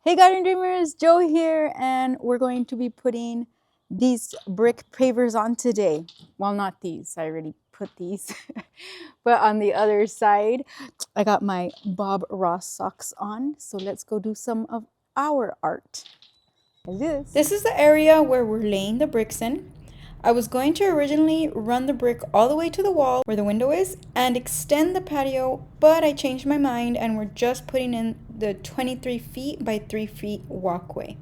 Hey Garden Dreamers, Joe here, and we're going to be putting these brick pavers on today. Well, not these, I already put these. But on the other side, I got my Bob Ross socks on. So let's go do some of our art. This is the area where we're laying the bricks in. I was going to originally run the brick all the way to the wall where the window is and extend the patio, but I changed my mind and we're just putting in the 23 feet by 3 feet walkway.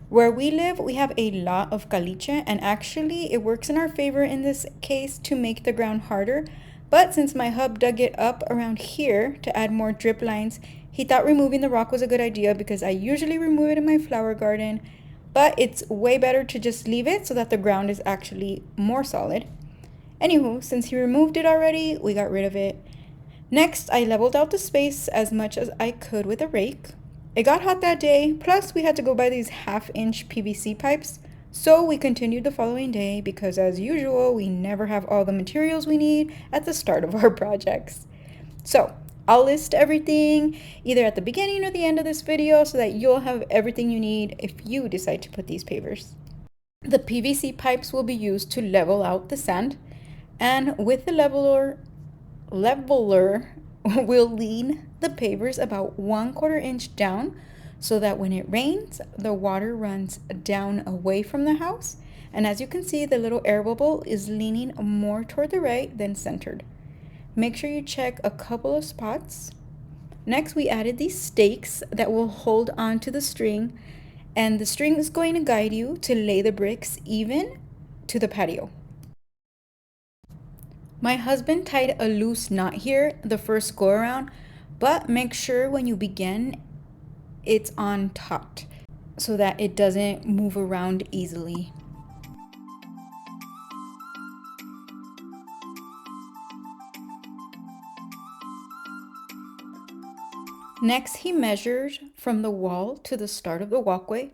Where we live, we have a lot of caliche, and actually it works in our favor in this case to make the ground harder. But since my hub dug it up around here to add more drip lines, he thought removing the rock was a good idea because I usually remove it in my flower garden, but it's way better to just leave it so that the ground is actually more solid. Anywho, since he removed it already, we got rid of it. Next, I leveled out the space as much as I could with a rake. It got hot that day, plus we had to go buy these half-inch PVC pipes, so we continued the following day because as usual, we never have all the materials we need at the start of our projects. So, I'll list everything either at the beginning or the end of this video so that you'll have everything you need if you decide to put these pavers. The PVC pipes will be used to level out the sand, and with the leveler will lean the pavers about 1/4 inch down so that when it rains, the water runs down away from the house. And as you can see, the little air bubble is leaning more toward the right than centered. Make sure you check a couple of spots. Next, we added these stakes that will hold on to the string, and the string is going to guide you to lay the bricks even to the patio. My husband tied a loose knot here the first go around, but make sure when you begin it's on taut so that it doesn't move around easily. Next, he measured from the wall to the start of the walkway,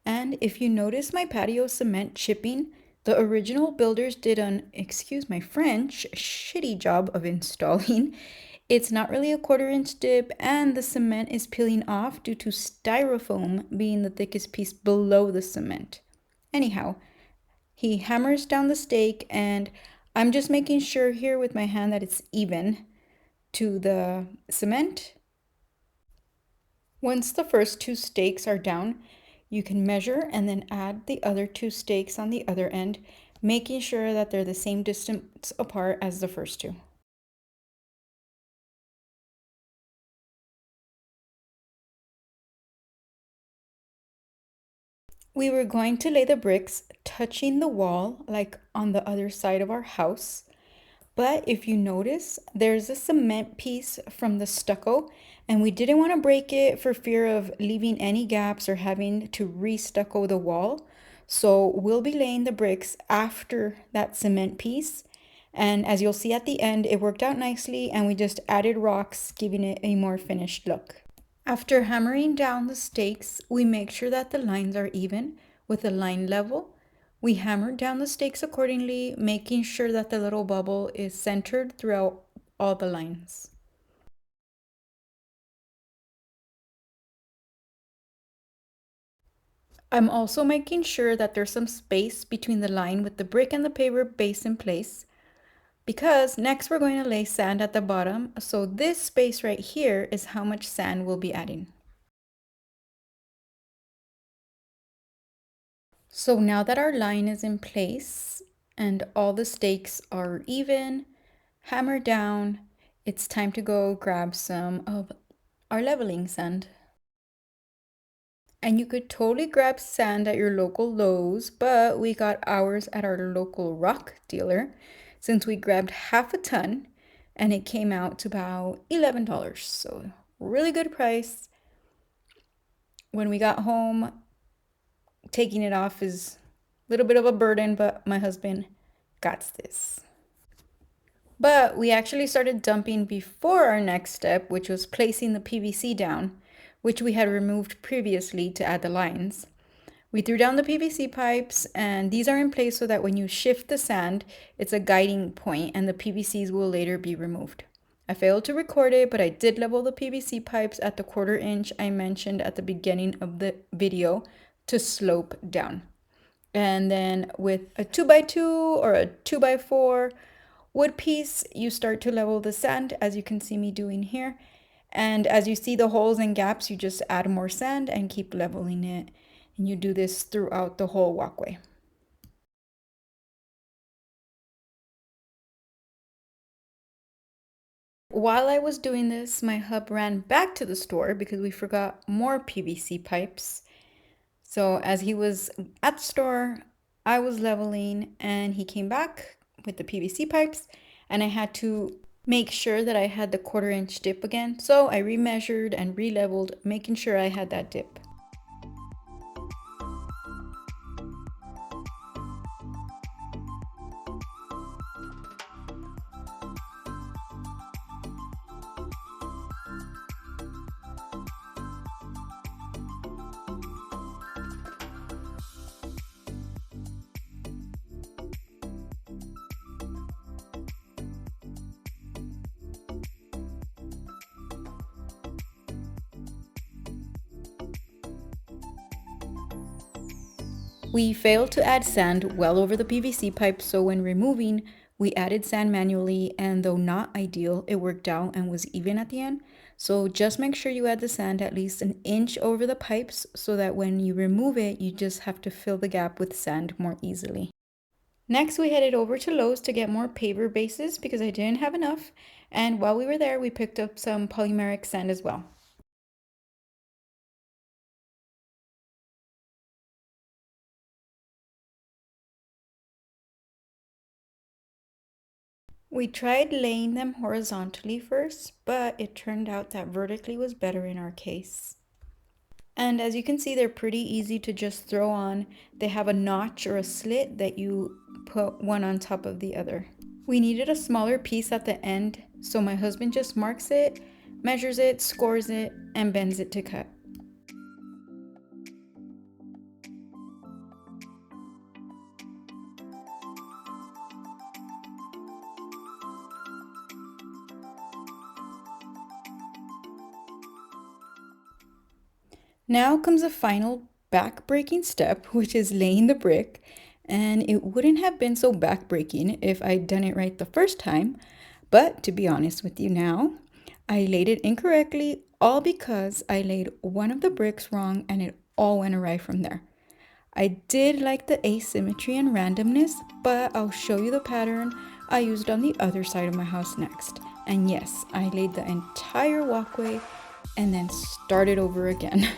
and if you notice my patio cement chipping, the original builders did an, excuse my French, shitty job of installing. It's not really a 1/4 inch dip, and the cement is peeling off due to styrofoam being the thickest piece below the cement. Anyhow, he hammers down the stake, and I'm just making sure here with my hand that it's even to the cement. Once the first 2 stakes are down, you can measure and then add the other 2 stakes on the other end, making sure that they're the same distance apart as the first 2. We were going to lay the bricks touching the wall, like on the other side of our house. But if you notice, there's a cement piece from the stucco, and we didn't want to break it for fear of leaving any gaps or having to re-stucco the wall. So we'll be laying the bricks after that cement piece. And as you'll see at the end, it worked out nicely, and we just added rocks, giving it a more finished look. After hammering down the stakes, we make sure that the lines are even with the line level. We hammered down the stakes accordingly, making sure that the little bubble is centered throughout all the lines. I'm also making sure that there's some space between the line with the brick and the paver base in place, because next we're going to lay sand at the bottom, so this space right here is how much sand we'll be adding. So now that our line is in place and all the stakes are even, hammered down, it's time to go grab some of our leveling sand. And you could totally grab sand at your local Lowe's, but we got ours at our local rock dealer since we grabbed half a ton and it came out to about $11. So really good price. When we got home, taking it off is a little bit of a burden, but my husband got this. But we actually started dumping before our next step, which was placing the PVC down, which we had removed previously to add the lines. We threw down the PVC pipes, and these are in place so that when you shift the sand, it's a guiding point and the PVCs will later be removed. I failed to record it, but I did level the PVC pipes at the 1/4 inch I mentioned at the beginning of the video to slope down. And then with a 2x2 or a 2x4 wood piece, you start to level the sand, as you can see me doing here. And as you see the holes and gaps, you just add more sand and keep leveling it. And you do this throughout the whole walkway. While I was doing this, my hub ran back to the store because we forgot more PVC pipes. So as he was at the store, I was leveling and he came back with the PVC pipes and I had to make sure that I had the 1/4 inch dip again. So I remeasured and re-leveled, making sure I had that dip. We failed to add sand well over the PVC pipe, so when removing, we added sand manually, and though not ideal, it worked out and was even at the end. So just make sure you add the sand at least an inch over the pipes so that when you remove it, you just have to fill the gap with sand more easily. Next, we headed over to Lowe's to get more paver bases because I didn't have enough. And while we were there, we picked up some polymeric sand as well. We tried laying them horizontally first, but it turned out that vertically was better in our case. And as you can see, they're pretty easy to just throw on. They have a notch or a slit that you put one on top of the other. We needed a smaller piece at the end, so my husband just marks it, measures it, scores it, and bends it to cut. Now comes a final back-breaking step, which is laying the brick. And it wouldn't have been so back-breaking if I'd done it right the first time. But to be honest with you now, I laid it incorrectly, all because I laid one of the bricks wrong and it all went awry from there. I did like the asymmetry and randomness, but I'll show you the pattern I used on the other side of my house next. And yes, I laid the entire walkway and then started over again.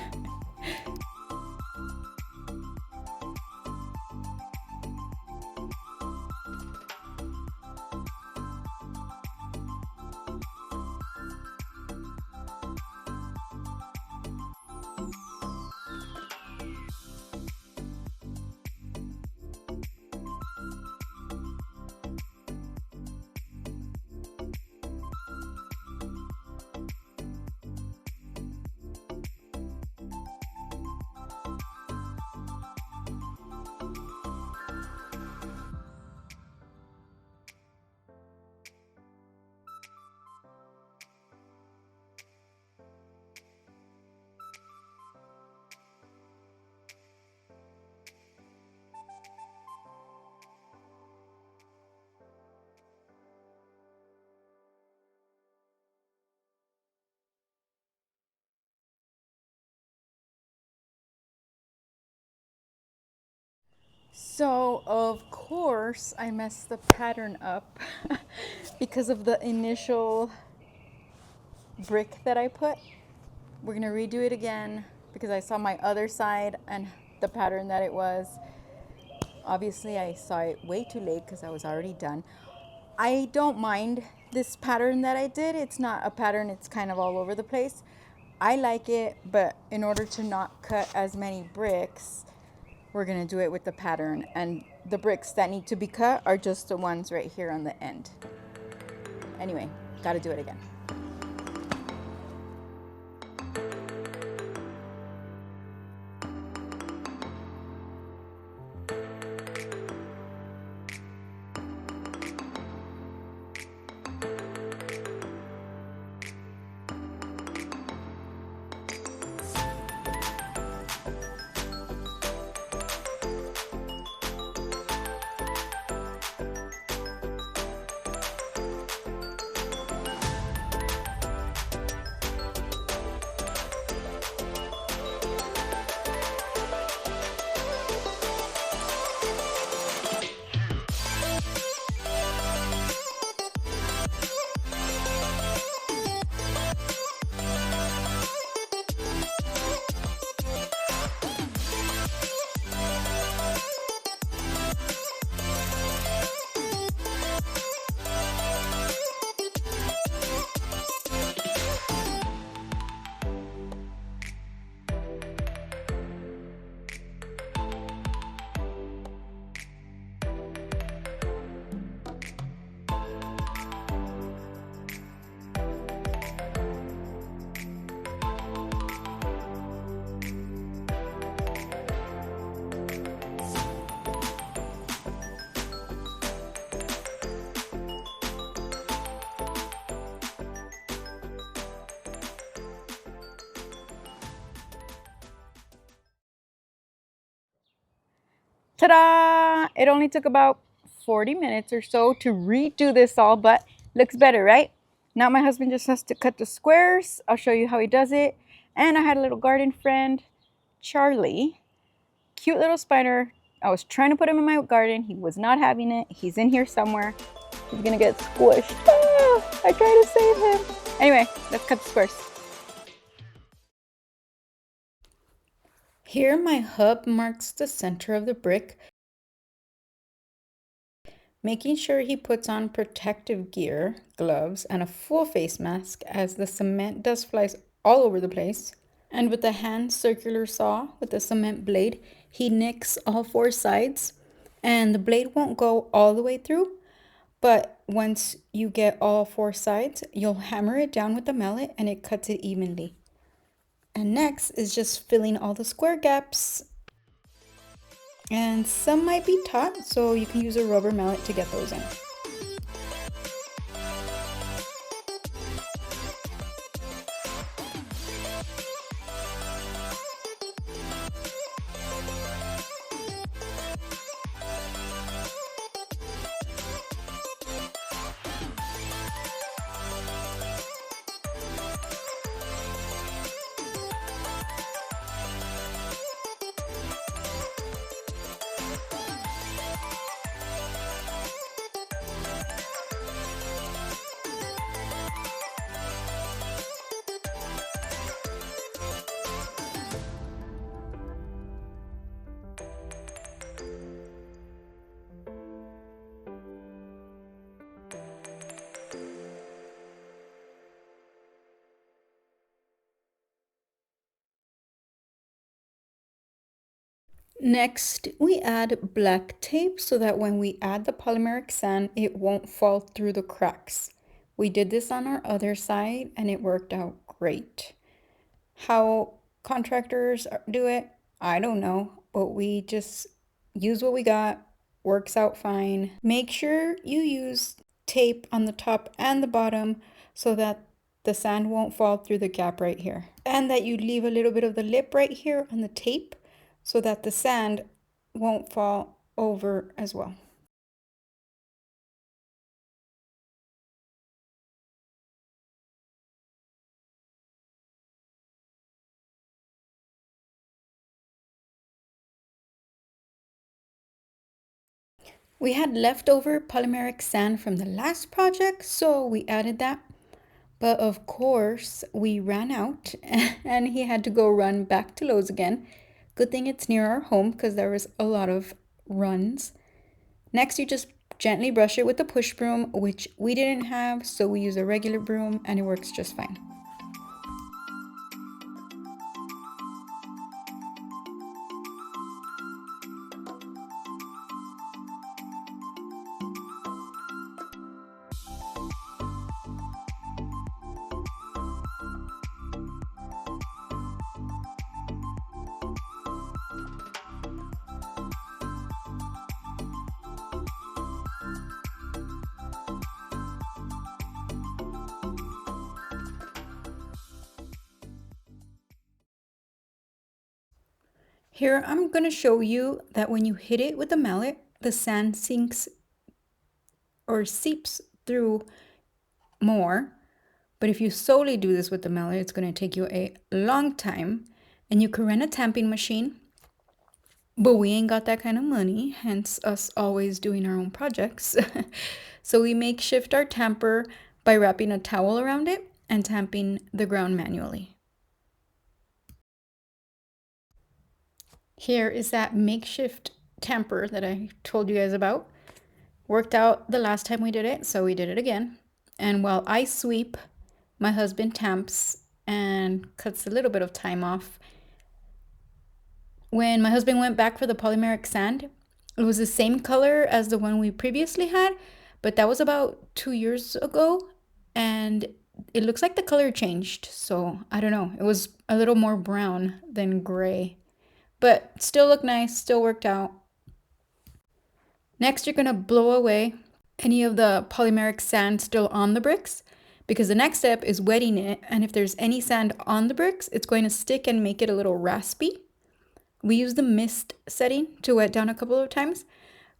So, of course, I messed the pattern up because of the initial brick that I put. We're gonna redo it again because I saw my other side and the pattern that it was. Obviously, I saw it way too late because I was already done. I don't mind this pattern that I did. It's not a pattern, it's kind of all over the place. I like it, but in order to not cut as many bricks, we're gonna do it with the pattern, and the bricks that need to be cut are just the ones right here on the end. Anyway, gotta do it again. Ta-da! It only took about 40 minutes or so to redo this all, but looks better, right? Now my husband just has to cut the squares. I'll show you how he does it. And I had a little garden friend, Charlie. Cute little spider. I was trying to put him in my garden. He was not having it. He's in here somewhere. He's gonna get squished. Ah, I tried to save him. Anyway, let's cut the squares. Here my hub marks the center of the brick, making sure he puts on protective gear, gloves, and a full face mask as the cement dust flies all over the place. And with the hand circular saw with the cement blade, he nicks all four sides, and the blade won't go all the way through, but once you get all four sides, you'll hammer it down with the mallet and it cuts it evenly. And next is just filling all the square gaps. And some might be taut, so you can use a rubber mallet to get those in. Next, we add black tape so that when we add the polymeric sand, it won't fall through the cracks. We did this on our other side and it worked out great. How contractors do it, I don't know, but we just use what we got, works out fine. Make sure you use tape on the top and the bottom so that the sand won't fall through the gap right here. And that you leave a little bit of the lip right here on the tape so that the sand won't fall over as well. We had leftover polymeric sand from the last project, so we added that. But of course, we ran out and he had to go run back to Lowe's again. Good thing it's near our home because there was a lot of runs. Next, you just gently brush it with a push broom, which we didn't have, so we use a regular broom and it works just fine. Here I'm going to show you that when you hit it with the mallet, the sand sinks or seeps through more. But if you solely do this with the mallet, it's going to take you a long time. And you can rent a tamping machine, but we ain't got that kind of money, hence us always doing our own projects. So we makeshift our tamper by wrapping a towel around it and tamping the ground manually. Here is that makeshift tamper that I told you guys about. Worked out the last time we did it, so we did it again. And while I sweep, my husband tamps and cuts a little bit of time off. When my husband went back for the polymeric sand, it was the same color as the one we previously had, but that was about 2 years ago, and it looks like the color changed. So I don't know, it was a little more brown than gray. But still looked nice, still worked out. Next, you're gonna blow away any of the polymeric sand still on the bricks, because the next step is wetting it, and if there's any sand on the bricks, it's going to stick and make it a little raspy. We use the mist setting to wet down a couple of times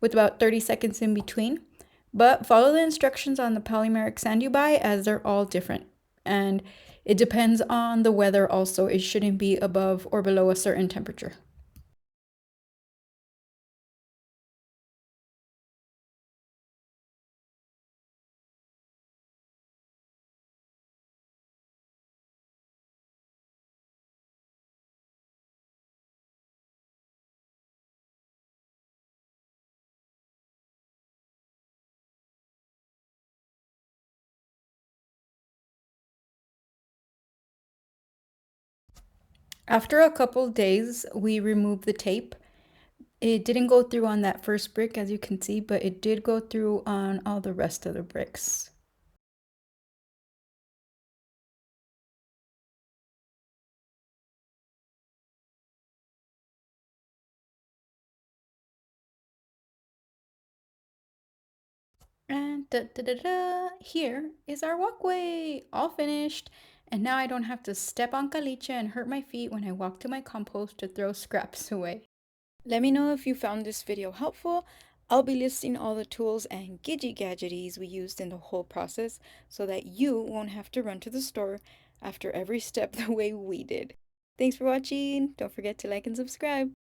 with about 30 seconds in between. But follow the instructions on the polymeric sand you buy as they're all different. And it depends on the weather also. It shouldn't be above or below a certain temperature. After a couple days, we removed the tape. It didn't go through on that first brick, as you can see, but it did go through on all the rest of the bricks. And da, da, da, da, here is our walkway, all finished. And now I don't have to step on caliche and hurt my feet when I walk to my compost to throw scraps away. Let me know if you found this video helpful. I'll be listing all the tools and gadgeties we used in the whole process so that you won't have to run to the store after every step the way we did. Thanks for watching. Don't forget to like and subscribe.